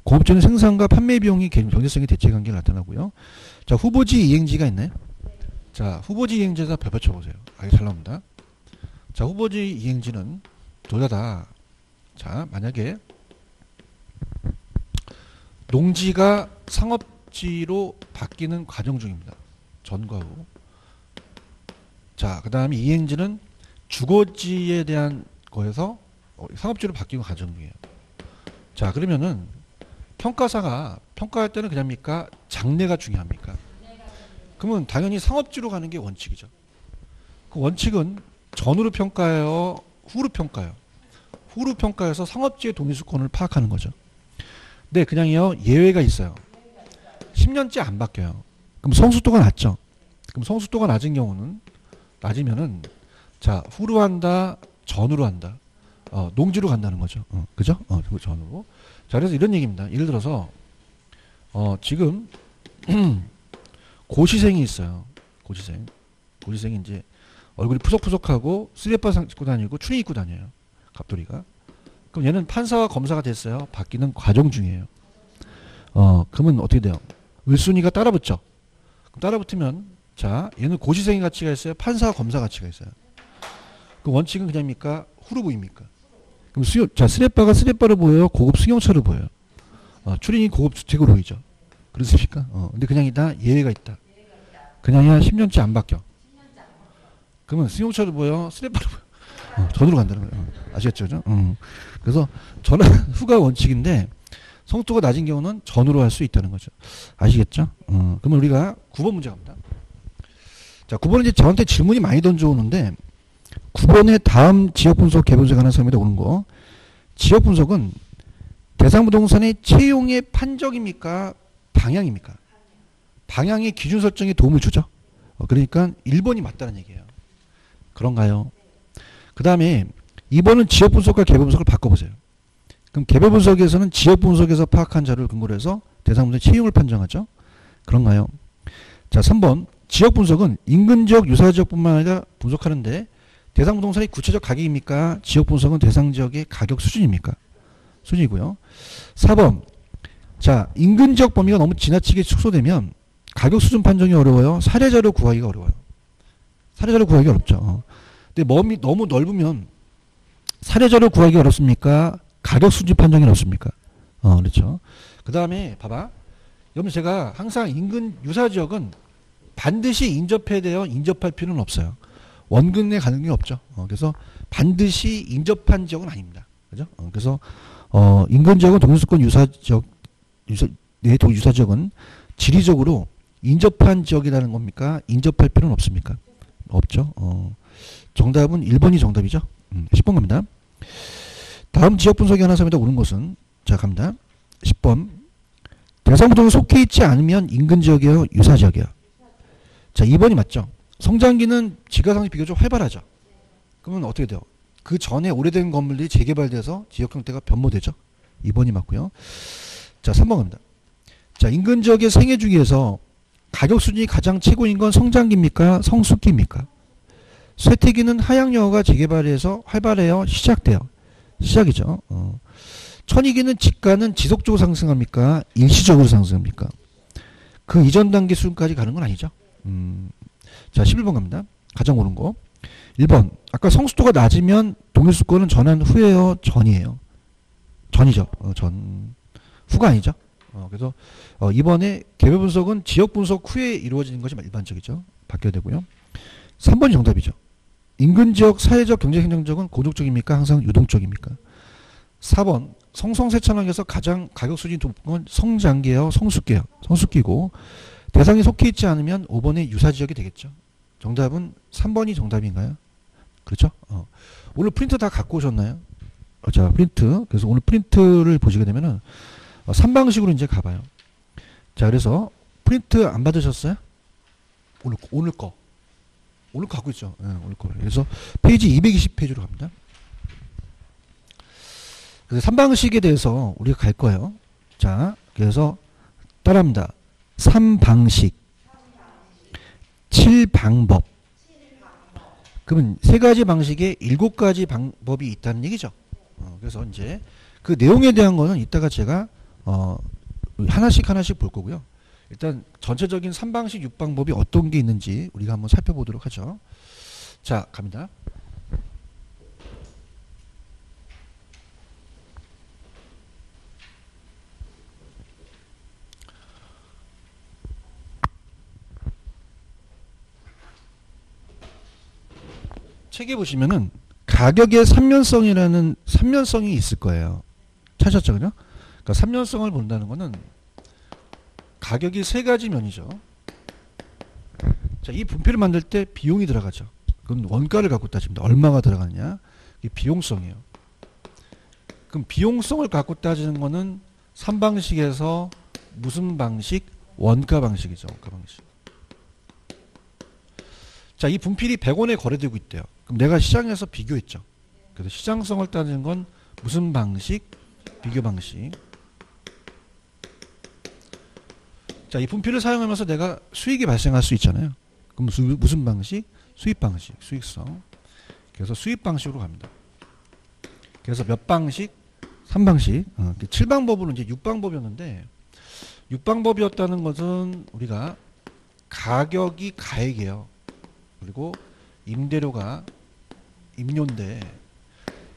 Speaker 1: 공업지는 생산과 판매 비용이 경제성의 대체관계를 나타나고요. 자 후보지 이행지가 있나요? 자 후보지 이행지에다 별 맞춰보세요. 아주 잘 나옵니다. 자 후보지 이행지는 둘 다 자 만약에 농지가 상업지로 바뀌는 과정 중입니다. 전과 후. 자 그 다음에 이행지는 주거지에 대한 거에서 상업지로 바뀌는 과정 중이에요. 자 그러면은 평가사가 평가할 때는 그냥입니까? 장래가 중요합니까? 그러면 당연히 상업지로 가는 게 원칙이죠. 그 원칙은 전후로 평가해요? 후로 평가해요? 후로 평가해서 상업지의 동의수권을 파악하는 거죠. 네, 그냥요 예외가 있어요. 10년째 안 바뀌어요. 그럼 성숙도가 낮죠. 그럼 성숙도가 낮은 경우는 낮으면은 자 후로 한다, 전후로 한다. 농지로 간다는 거죠. 그죠? 전후로. 자 그래서 이런 얘기입니다. 예를 들어서 지금 고시생이 있어요. 고시생이 이제 얼굴이 푸석푸석하고 쓰레빠 입고 다니고 추리 입고 다녀요. 갑돌이가. 그럼 얘는 판사와 검사가 됐어요. 바뀌는 과정 중이에요. 그러면 어떻게 돼요? 을순위가 따라붙죠. 따라붙으면 자 얘는 고시생의 가치가 있어요. 판사와 검사 가치가 있어요. 그 원칙은 그냥입니까? 후루부입니까? 그럼 자 쓰레빠가 쓰레빠로 보여요? 고급 승용차로 보여요? 추린이 고급 주택으로 보이죠. 그렇습니까? 근데 그냥이다 예외가 있다. 그냥이야 10년째 안 바뀌어. 그러면 승용차로 보여? 쓰레빠로 보여? 전으로 간다는 거예요. 아시겠죠? 그죠? 그래서 전은 후가 원칙인데 성토가 낮은 경우는 전으로 할 수 있다는 거죠. 아시겠죠? 그러면 우리가 9번 문제 갑니다. 자, 9번은 이제 저한테 질문이 많이 던져오는데 9번에 다음 지역 분석, 개분석 하는 사람이 오는 거. 지역 분석은 대상 부동산의 채용의 판정입니까? 방향입니까? 방향의 기준 설정에 도움을 주죠. 그러니까 1번이 맞다는 얘기예요. 그런가요? 그 다음에 2번은 지역 분석과 개별 분석을 바꿔보세요. 그럼 개별 분석에서는 지역 분석에서 파악한 자료를 근거로 해서 대상 부동산의 채용을 판정하죠. 그런가요? 자, 3번 지역 분석은 인근 지역, 유사 지역뿐만 아니라 분석하는데 대상 부동산의 구체적 가격입니까? 지역 분석은 대상 지역의 가격 수준입니까? 수준이고요. 4번 자 인근 지역 범위가 너무 지나치게 축소되면 가격 수준 판정이 어려워요. 사례자료 구하기가 어려워요. 사례자료 구하기 어렵죠. 근데 범위 너무 넓으면 사례자료 구하기 어렵습니까? 가격 수준 판정이 어렵습니까? 그렇죠. 그 다음에 봐봐. 여러분 제가 항상 인근 유사 지역은 반드시 인접해야 돼요. 인접할 필요는 없어요. 원근에 가는 게 없죠. 그래서 반드시 인접한 지역은 아닙니다. 그죠? 그래서 인근 지역은 동일수권 유사 지역, 유사 지역은 지리적으로 인접한 지역이라는 겁니까? 인접할 필요는 없습니까? 없죠. 정답은 1번이 정답이죠. 10번 갑니다. 다음 지역 분석이 하나 sam에다 오는 것은 자 갑니다. 10번 대상 부동산에 속해 있지 않으면 인근 지역이에요? 유사 지역이에요? 자 2번이 맞죠. 성장기는 지가상이 비교적 활발하죠. 그러면 어떻게 돼요? 그 전에 오래된 건물들이 재개발돼서 지역 형태가 변모되죠. 2번이 맞고요. 자 3번 갑니다. 자 인근 지역의 생애 주기에서 가격 수준이 가장 최고인 건 성장기입니까? 성숙기입니까? 쇠퇴기는 하양여가 재개발해서 활발해요? 시작돼요? 시작이죠. 천이기는 지가는 지속적으로 상승합니까? 일시적으로 상승합니까? 그 이전 단계 수준까지 가는 건 아니죠. 자 11번 갑니다. 가장 옳은 거 1번 아까 성수도가 낮으면 동일수권은 전환 후에요? 전이에요? 전이죠. 전 후가 아니죠. 그래서 이번에 개별 분석은 지역 분석 후에 이루어지는 것이 일반적이죠. 바뀌어야 되고요. 3번이 정답이죠. 인근 지역 사회적 경제 행정적은 고족적입니까? 항상 유동적입니까? 4번 성성세천학에서 가장 가격 수준이 높은 건 성장기예요? 성숙기예요? 성숙기고 대상이 속해 있지 않으면 5번의 유사 지역이 되겠죠. 정답은 3번이 정답인가요? 그렇죠? 오늘 프린트 다 갖고 오셨나요? 자 프린트. 그래서 오늘 프린트를 보시게 되면은 3방식으로 이제 가봐요. 자 그래서 프린트 안 받으셨어요? 오늘 거 갖고 있죠. 네, 오늘 거. 그래서 페이지 220페이지로 갑니다. 그래서 3방식에 대해서 우리가 갈 거예요. 자 그래서 따라합니다. 3방식 7방법. 그러면 3가지 방식에 7가지 방법이 있다는 얘기죠. 그래서 이제 그 내용에 대한 거는 이따가 제가 하나씩 볼 거고요. 일단 전체적인 3방식 6방법이 어떤 게 있는지 우리가 한번 살펴보도록 하죠. 자 갑니다. 책에 보시면은 가격의 삼면성이 있을 거예요. 찾았죠, 그죠? 그러니까 삼면성을 본다는 거는 가격이 3가지 면이죠. 자, 이 분표를 만들 때 비용이 들어가죠. 그건 원가를 갖고 따집니다. 얼마가 들어가느냐? 이게 비용성이에요. 그럼 비용성을 갖고 따지는 거는 3방식에서 무슨 방식? 원가 방식이죠. 원가 방식. 자, 이 분필이 100원에 거래되고 있대요. 그럼 내가 시장에서 비교했죠. 그래서 시장성을 따지는 건 무슨 방식? 비교 방식. 자, 이 분필을 사용하면서 내가 수익이 발생할 수 있잖아요. 그럼 무슨 방식? 수입 방식, 수익성. 그래서 수입 방식으로 갑니다. 그래서 몇 방식? 3방식. 7방법으로 이제 6방법이었는데 6방법이었다는 것은 우리가 가격이 가액이에요. 그리고 임대료가 임료인데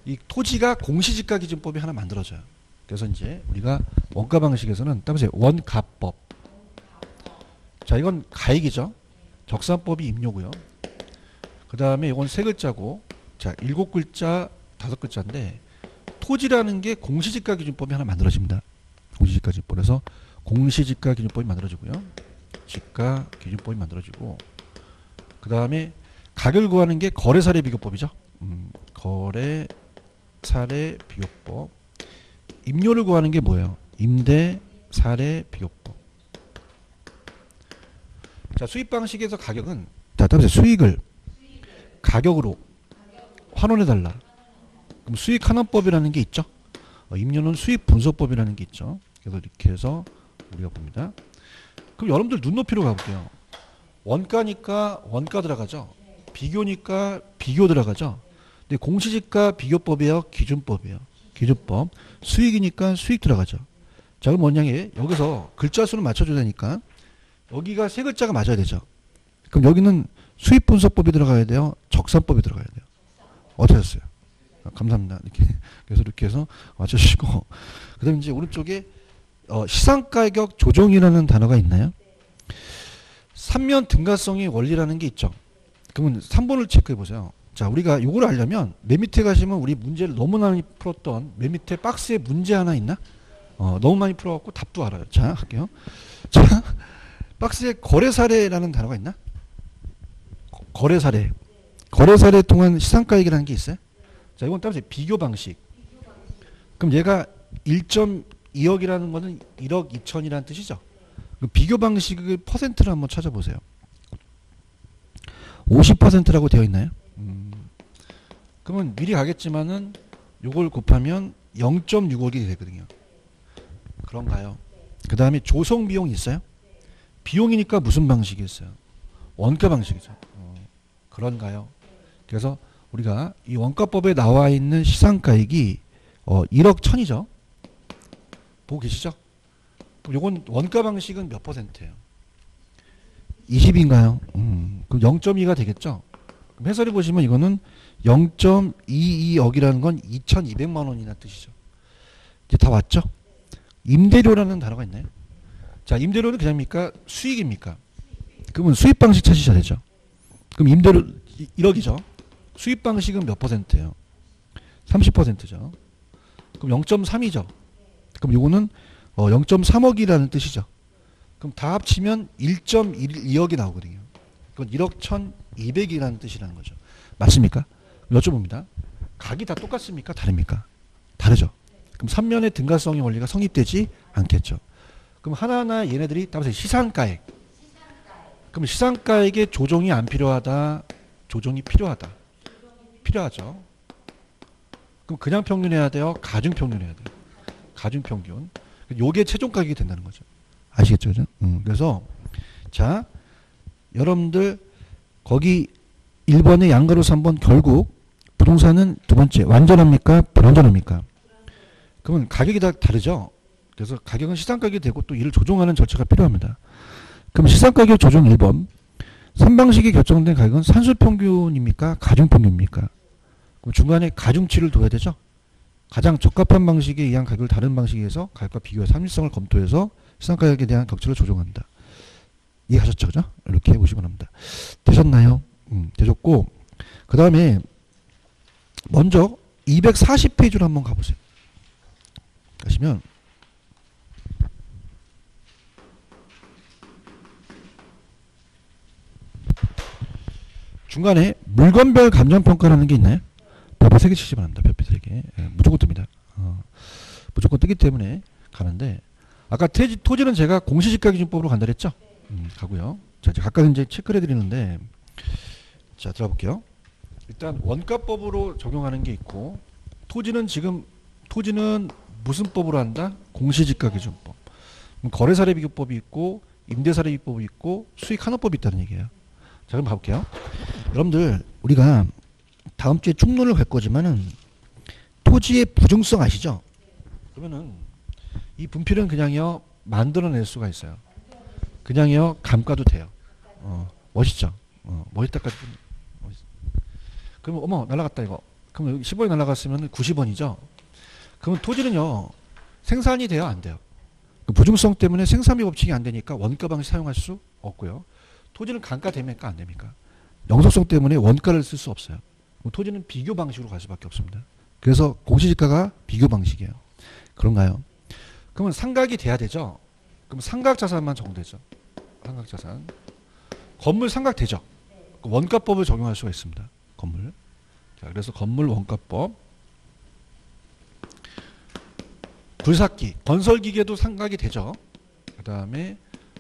Speaker 1: 이 토지가 공시지가 기준법이 하나 만들어져요. 그래서 이제 우리가 원가 방식에서는 따보세요. 원가법. 자, 이건 가액이죠. 적산법이 임료고요. 그 다음에 이건 세 글자고, 자, 7글자, 5글자인데 토지라는 게 공시지가 기준법이 하나 만들어집니다. 공시지가 기준법. 그래서 공시지가 기준법이 만들어지고요. 지가 기준법이 만들어지고, 그 다음에 가격을 구하는 게 거래사례 비교법이죠. 거래사례 비교법. 임료를 구하는 게 뭐예요? 임대사례 비교법. 자, 수입 방식에서 가격은, 자, 따라서 수익을 가격으로 환원해달라. 그럼 수익 환원법이라는 게 있죠. 임료는 수익 분석법이라는 게 있죠. 그래서 이렇게 해서 우리가 봅니다. 그럼 여러분들 눈높이로 가볼게요. 원가니까 원가 들어가죠. 비교니까 비교 들어가죠. 근데 공시지가 비교법이에요, 기준법이에요. 기준법. 수익이니까 수익 들어가죠. 자, 그럼 뭐냐면 여기서 글자 수를 맞춰줘야 되니까 여기가 세 글자가 맞아야 되죠. 그럼 여기는 수익 분석법이 들어가야 돼요, 적산법이 들어가야 돼요. 어떻게 하셨어요? 감사합니다. 이렇게. 그래서 이렇게 해서 맞춰주시고, 그 다음에 이제 오른쪽에 시상가격 조정이라는 단어가 있나요? 3면 등가성의 원리라는 게 있죠. 그러면 3번을 체크해 보세요. 자, 우리가 이걸 알려면 맨 밑에 가시면 우리 문제를 너무 많이 풀었던 맨 밑에 박스에 문제 하나 있나? 너무 많이 풀어갖고 답도 알아요. 자, 할게요. 자, 박스에 거래사례라는 단어가 있나? 거래사례. 거래사례 동안 시상가액이라는 게 있어요. 자, 이건 따라서 비교 방식. 그럼 얘가 1.2억이라는 거는 1억 2천이라는 뜻이죠. 비교 방식의 퍼센트를 한번 찾아보세요. 50%라고 되어 있나요? 그러면 미리 가겠지만은 요걸 곱하면 0.6억이 되거든요. 그런가요? 그 다음에 조성 비용이 있어요? 비용이니까 무슨 방식이 있어요? 원가 방식이죠. 그런가요? 그래서 우리가 이 원가법에 나와 있는 시상가액이 1억 1천이죠. 보고 계시죠? 그럼 요건 원가 방식은 몇 퍼센트예요? 20인가요? 그럼 0.2가 되겠죠? 그럼 해설해 보시면 이거는 0.22억이라는 건 2,200만 원이나 뜻이죠. 이제 다 왔죠? 임대료라는 단어가 있나요? 자, 임대료는 그냥입니까? 수익입니까? 그러면 수입 방식 찾으셔야 되죠. 그럼 임대료 1억이죠. 수입 방식은 몇 퍼센트예요? 30%죠. 그럼 0.3이죠. 그럼 요거는 0.3억이라는 뜻이죠. 그럼 다 합치면 1.12억이 나오거든요. 그건 1억 1,200이라는 뜻이라는 거죠. 맞습니까? 여쭤봅니다. 각이 다 똑같습니까? 다릅니까? 다르죠. 그럼 3면의 등가성의 원리가 성립되지 않겠죠. 그럼 하나하나 얘네들이 따라서 시상가액. 그럼 시상가액의 조정이 안 필요하다, 조정이 필요하다. 필요하죠. 그럼 그냥 평균해야 돼요, 가중평균해야 돼요. 가중평균. 요게 최종 가격이 된다는 거죠. 아시겠죠? 그죠? 그래서 자, 여러분들 거기 1번의 양가로 3번 결국 부동산은 두 번째 완전합니까? 불완전합니까? 그러면 가격이 다 다르죠. 그래서 가격은 시상가격이 되고 또 이를 조정하는 절차가 필요합니다. 그럼 시상가격 조정 1번 3방식이 결정된 가격은 산술평균입니까? 가중평균입니까? 그럼 중간에 가중치를 둬야 되죠. 가장 적합한 방식에 의한 가격을 다른 방식에 서 가격과 비교해서 합리성을 검토해서 시상가격에 대한 격차를 조정한다. 이해하셨죠? 그죠? 이렇게 해보시면 합니다. 되셨나요? 되셨고, 그 다음에 먼저 240페이지로 한번 가보세요. 가시면 중간에 물건별 감정평가라는 게 있나요? 별표 3개 치시기 바랍니다. 별표 3개. 예, 무조건 뜹니다. 무조건 뜨기 때문에 가는데, 아까 토지는 제가 공시지가 기준법으로 간다 그랬죠? 가고요. 자, 이제 각각 이제 체크를 해드리는데, 자, 들어볼게요. 일단 원가법으로 적용하는 게 있고, 토지는 무슨 법으로 한다? 공시지가 기준법. 거래사례 비교법이 있고, 임대사례 비교법이 있고, 수익 환원법이 있다는 얘기예요. 자, 그럼 가볼게요. 여러분들 우리가 다음 주에 총론을 갈 거지만은 토지의 부중성 아시죠? 그러면은 이 분필은 그냥요 만들어낼 수가 있어요. 그냥요 감가도 돼요. 멋있죠? 멋있다까지. 그러면 어머 날라갔다 이거. 그럼 여기 10원이 날라갔으면 90원이죠. 그러면 토지는요 생산이 돼요 안 돼요? 그 부중성 때문에 생산비 법칙이 안 되니까 원가 방식 사용할 수 없고요. 토지는 감가 됩니까 안 됩니까? 영속성 때문에 원가를 쓸 수 없어요. 토지는 비교 방식으로 갈 수밖에 없습니다. 그래서 공시지가가 비교 방식이에요. 그런가요? 그러면 상각이 돼야 되죠. 그럼 상각 자산만 적용되죠. 상각 자산. 건물 상각 되죠. 원가법을 적용할 수가 있습니다. 건물. 자, 그래서 건물 원가법. 굴삭기, 건설기계도 상각이 되죠. 그 다음에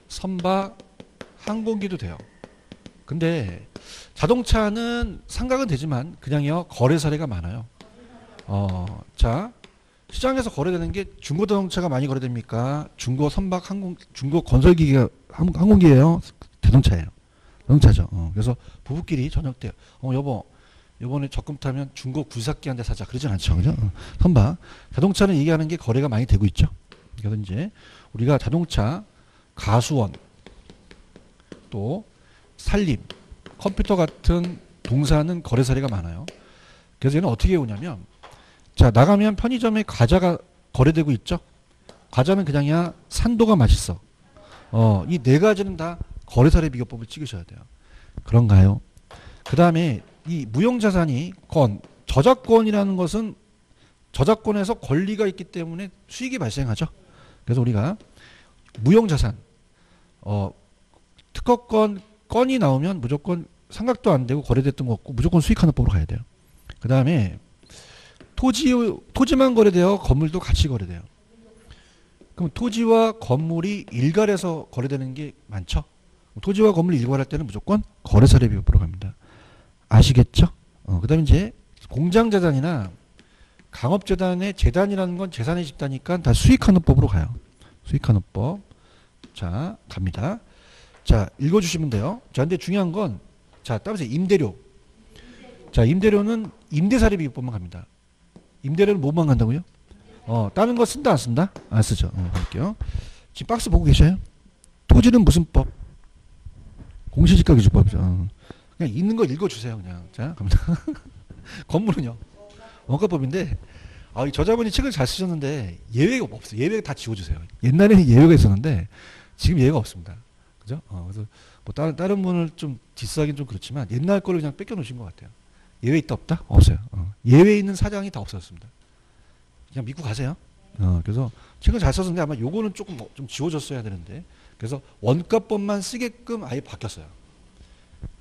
Speaker 1: 선박, 항공기도 돼요. 근데 자동차는 상각은 되지만 그냥요 거래 사례가 많아요. 자 시장에서 거래되는 게 중고 자동차가 많이 거래됩니까? 중고 선박, 중고 건설기계가 항공기예요. 자동차예요. 자동차죠. 그래서 부부끼리 저녁 때 여보 이번에 적금 타면 중고 굴삭기 한 대 사자 그러진 않죠. 그죠? 선박. 자동차는 얘기하는 게 거래가 많이 되고 있죠. 그래서 이제 우리가 자동차, 가수원, 또 산림, 컴퓨터 같은 동사는 거래 사례가 많아요. 그래서 얘는 어떻게 오냐면 자 나가면 편의점에 과자가 거래되고 있죠. 과자는 그냥이야 산도가 맛있어. 이 네 가지는 다 거래 사례 비교법을 찍으셔야 돼요. 그런가요? 그 다음에 이 무형자산이 저작권이라는 것은 저작권에서 권리가 있기 때문에 수익이 발생하죠. 그래서 우리가 무형자산, 특허권, 건이 나오면 무조건 상각도 안 되고 거래됐던 거 없고 무조건 수익하는 법으로 가야 돼요. 그 다음에 토지만 거래돼요? 건물도 같이 거래돼요? 그럼 토지와 건물이 일괄해서 거래되는 게 많죠? 토지와 건물이 일괄할 때는 무조건 거래사례 비법으로 갑니다. 아시겠죠? 그 다음에 이제 공장재단이나 강업재단의 재단이라는 건 재산의 집단이니까 다 수익하는 법으로 가요. 수익하는 법. 자, 갑니다. 자, 읽어주시면 돼요. 자, 근데 중요한 건, 자, 따라서 임대료. 자, 임대료는 임대사례 비법만 갑니다. 임대료는 뭐만 간다고요? 다른 거 쓴다, 안 쓴다? 안 쓰죠. 볼게요. 지금 박스 보고 계셔요? 토지는 무슨 법? 공시지가 기준법이죠. 그냥 있는 거 읽어주세요, 그냥. 자, 갑니다. 건물은요? 원가법인데, 이 저자분이 책을 잘 쓰셨는데, 예외가 없어요. 예외 다 지워주세요. 옛날에는 예외가 있었는데, 지금 예외가 없습니다. 그죠? 그래서, 뭐, 다른 분을 좀 디스하기는 좀 그렇지만, 옛날 거를 그냥 뺏겨놓으신 것 같아요. 예외 있다, 없다? 없어요. 예외 있는 사장이 다 없어졌습니다. 그냥 믿고 가세요. 그래서, 책을 잘 썼는데, 아마 요거는 조금 좀 지워졌어야 되는데, 그래서 원가법만 쓰게끔 아예 바뀌었어요.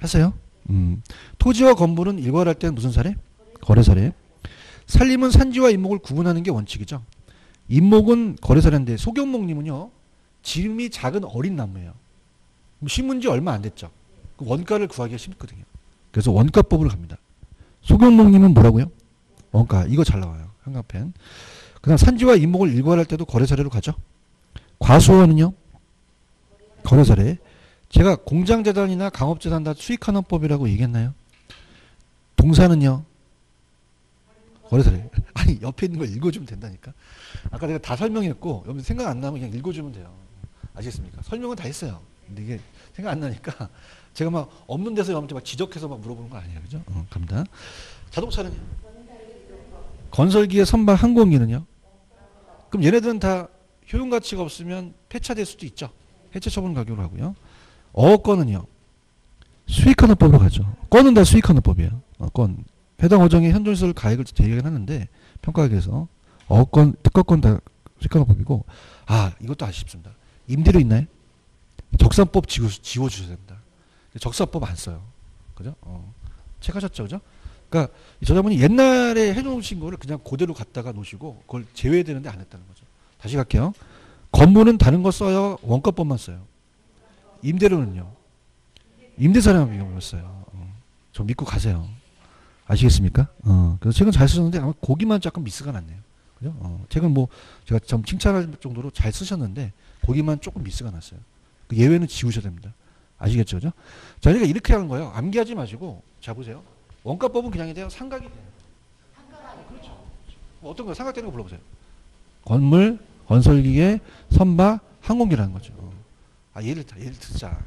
Speaker 1: 했어요? 토지와 건물은 일괄할 때는 무슨 사례? 거래 사례. 산림은 산지와 임목을 구분하는 게 원칙이죠. 임목은 거래 사례인데 소경목님은요. 지름이 작은 어린 나무예요. 심은 지 얼마 안 됐죠. 그 원가를 구하기가 쉽거든요. 그래서 원가법으로 갑니다. 소경목님은 뭐라고요? 원가. 이거 잘 나와요. 한강펜. 그 다음 산지와 임목을 일괄할 때도 거래 사례로 가죠. 과수원은요? 거래 사례. 제가 공장재단이나 강업재단 다 수익하는 법이라고 얘기했나요? 동사는요? 거래 사례. 아니 옆에 있는 걸 읽어주면 된다니까. 아까 내가 다 설명했고 여러분 생각 안 나면 그냥 읽어주면 돼요. 아시겠습니까? 설명은 다 했어요. 근데 이게 생각 안 나니까 제가 막 없는 데서 여러분한테 막 지적해서 막 물어보는 거 아니에요. 그죠? 갑니다. 자동차는요? 건설기의 선박 항공기는요? 그럼 얘네들은 다 효용 가치가 없으면 폐차될 수도 있죠. 해체 처분 가격으로 하고요. 어건은요. 수익하는 법으로 가죠. 건은 다 수익하는 법이에요. 건. 해당 어정의 현존시설 가액을 제기하긴 하는데 평가하기에서 어건, 특허건 다 수익하는 법이고 이것도 아쉽습니다. 임대료 있나요? 적산법 지워주셔야 됩니다. 적산법 안 써요. 그죠? 체크하셨죠? 그죠? 그러니까 저자분이 옛날에 해놓으신 거를 그냥 그대로 갖다가 놓으시고 그걸 제외되는데 안 했다는 거죠. 다시 갈게요. 건물은 다른 거 써요? 원가법만 써요? 임대료는요? 임대사례만 비교를 써요. 좀 믿고 가세요. 아시겠습니까? 그래서 책은 잘 쓰셨는데 아마 거기만 조금 미스가 났네요. 그죠? 책은 뭐 제가 좀 칭찬할 정도로 잘 쓰셨는데 거기만 조금 미스가 났어요. 그 예외는 지우셔야 됩니다. 아시겠죠? 그죠? 자, 그러니까 이렇게 하는 거예요. 암기하지 마시고 자 보세요. 원가법은 그냥이 돼요. 상각이 돼요. 그렇죠. 어떤 거 상각되는 거 불러보세요. 건물, 건설기계, 선박, 항공기라는 거죠. 예를 듣자.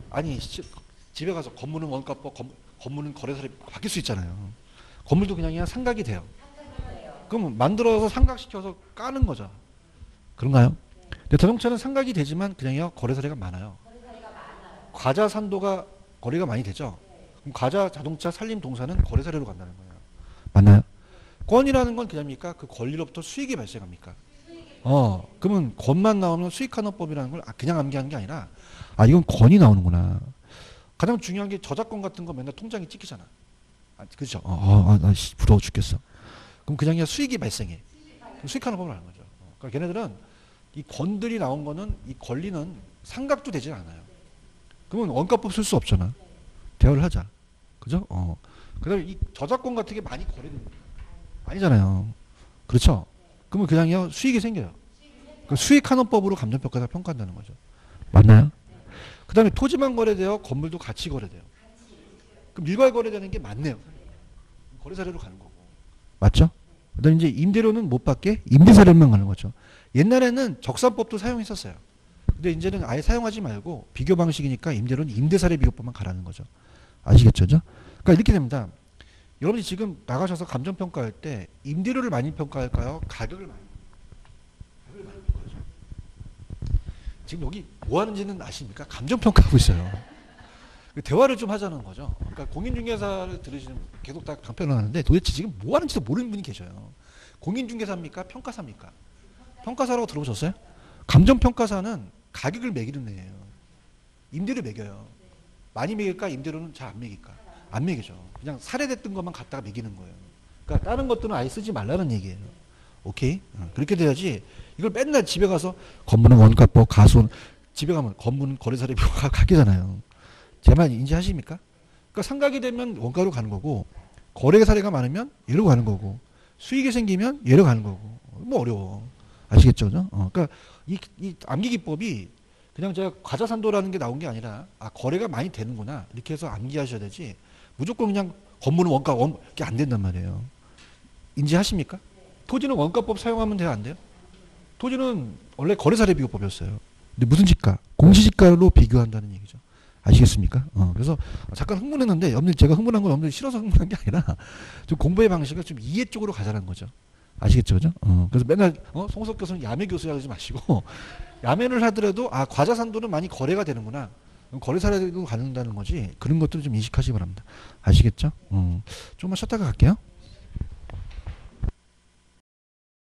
Speaker 1: 아니 집에 가서 건물은 원가법, 건물은 거래사례 바뀔 수 있잖아요. 건물도 그냥 상각이 돼요. 그럼 만들어서 상각시켜서 까는 거죠. 그런가요? 근데 자동차는 상각이 되지만 그냥요 거래사례가 많아요. 과자 산도가 거래가 많이 되죠. 그럼 과자, 자동차, 산림, 동사는 거래사례로 간다는 거예요. 맞나요? 권이라는 건 그냥입니까? 그 권리로부터 수익이 발생합니까? 그러면 권만 나오면 수익환원법이라는 걸 그냥 암기하는 게 아니라 이건 권이 나오는구나. 가장 중요한 게 저작권 같은 거 맨날 통장에 찍히잖아. 그렇죠? 나 부러워 죽겠어. 그럼 그냥 수익이 발생해. 그럼 수익환원법을 하는 거죠. 그러니까 걔네들은 이 권들이 나온 거는 이 권리는 상각도 되지 않아요. 그러면 원가법 쓸 수 없잖아. 대화를 하자. 그죠? 그 다음에 이 저작권 같은 게 많이 거래되는 아니잖아요. 그렇죠? 그러면 그냥요 수익이 생겨요. 그 수익환원법으로 감정평가사 평가한다는 거죠. 맞나요? 그 다음에 토지만 거래돼요. 건물도 같이 거래돼요. 그럼 일괄 거래되는 게 맞네요. 거래사례로 가는 거고. 맞죠? 그 다음에 이제 임대료는 못 받게 임대사례만 가는 거죠. 옛날에는 적산법도 사용했었어요. 근데 이제는 아예 사용하지 말고 비교 방식이니까 임대료는 임대사례 비교법만 가라는 거죠. 아시겠죠? 그러니까 이렇게 됩니다. 여러분이 지금 나가셔서 감정평가할 때 임대료를 많이 평가할까요? 가격을 많이 평가하죠. 지금 여기 뭐 하는지는 아십니까? 감정평가하고 있어요. 대화를 좀 하자는 거죠. 그러니까 공인중개사를 들으시는 계속 다 강평을 하는데 도대체 지금 뭐 하는지도 모르는 분이 계셔요. 공인중개사입니까? 평가사입니까? 평가사라고 들어보셨어요? 감정평가사는 가격을 매기는 애예요. 임대료 매겨요. 많이 매길까? 임대료는 잘 안 매길까? 안 매기죠. 그냥 사례됐던 것만 갖다가 매기는 거예요. 그러니까 다른 것들은 아예 쓰지 말라는 얘기예요. 오케이? 그렇게 돼야지 이걸 맨날 집에 가서 건물은 원가법, 가수는 집에 가면 건물은 거래사례 비교가 같게잖아요. 제 말 인지하십니까? 그러니까 상각이 되면 원가로 가는 거고 거래 사례가 많으면 얘로 가는 거고 수익이 생기면 얘로 가는 거고 뭐 어려워. 아시겠죠? 그러니까 이 암기 기법이 그냥 제가 과자산도라는 게 나온 게 아니라 거래가 많이 되는구나 이렇게 해서 암기하셔야 되지 무조건 그냥 건물은 원가 이게 안 된단 말이에요. 인지하십니까? 토지는 원가법 사용하면 돼요? 안 돼요? 토지는 원래 거래사례 비교법이었어요. 근데 무슨 지가? 공시지가로 비교한다는 얘기죠. 아시겠습니까? 그래서 잠깐 흥분했는데 여러분들 제가 흥분한 건 여러분들 싫어서 흥분한 게 아니라 좀 공부의 방식을 좀 이해 쪽으로 가자는 거죠. 아시겠죠? 그죠? 그래서 맨날 송석 교수는 야매 교수라 그러지 마시고 야매를 하더라도 과자산도는 많이 거래가 되는구나. 거래사례로 가는다는 거지. 그런 것들을 좀 인식하시기 바랍니다. 아시겠죠? 조금만 쉬었다가 갈게요.